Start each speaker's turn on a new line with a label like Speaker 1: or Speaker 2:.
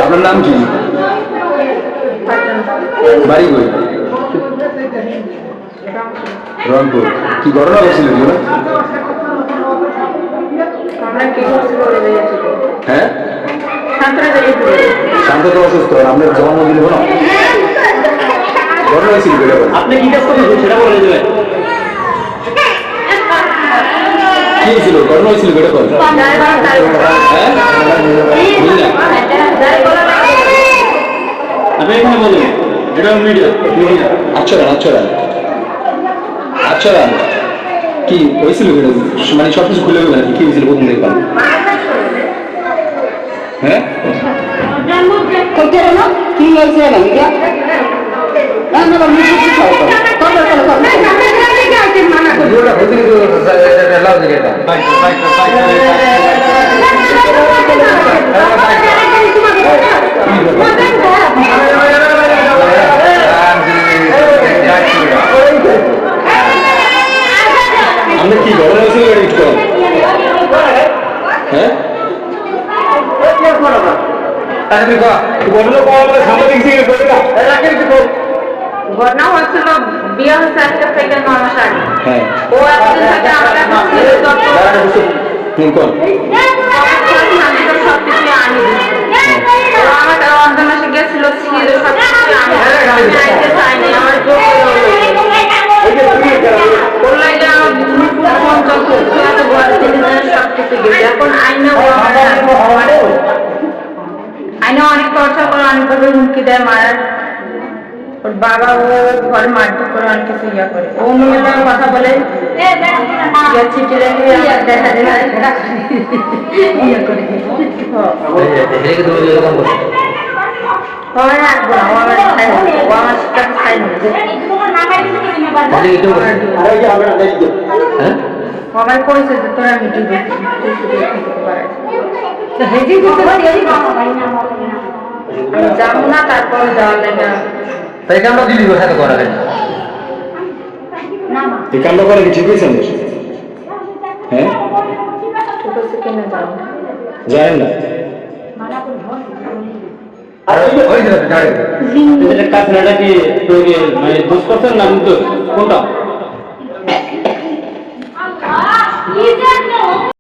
Speaker 1: আপনার নাম কি? বাড়ি কই? রংপুর। কি ঘটনা হয়েছিল? হ্যাঁ, শান্ত তো অসুস্থ, আপনার জন্মদিন হলো ঘটনা হয়েছিল?
Speaker 2: আপনি কি কাজ করতেছেন সেটা বলে দেবেন।
Speaker 1: কি হয়েছিল? ঘটনা হয়েছিল বেটা করে?
Speaker 2: আপনি এখানে বলুন, এটা মিডিয়া।
Speaker 1: আচ্ছা আচ্ছা আচ্ছা, কি হয়েছিল? মানে সবকিছু খুলে গেল নাকি? কি হয়েছিল প্রথম দেখলাম? হ্যাঁ,
Speaker 3: কি হয়েছে?
Speaker 1: আমরা কি ঘটনা হয়েছিল একটু? হ্যাঁ,
Speaker 4: ঘটনা হচ্ছিল বিয়ে হচ্ছে আজকে থেকে 9 মাস আগে।
Speaker 1: হ্যাঁ,
Speaker 4: ও একদিন থেকে আমরা সবকিছু আনি আমার অর্ধ মাসে গেছিল ছিল সবকিছু আনতে চাইনি আমার জোর সবকিছু গেছে। এখন আইনে অনেক চর্চা করে, অনেকভাবে হুমকি দেয়, মারার। ওর বাবা ও ঘরে মারধর করে, অনেক কিছু ইয়া করে। ও মেয়েদের কথা বলে চিঠি রেখে দেখা ইয়ে করে রাখবো না, ও আমার কাছে খাই আমার কইছে যে তোরা মিটি যাবো না, তারপর যাওয়া লেগে
Speaker 1: তাই কামটা দিদি সাথে করা যায়। এই কামটা করা কি ঠিক হয়েছে? হ্যাঁ, যায় না।
Speaker 2: কাজ কি মানে দোষ করছেন না? কোনটা?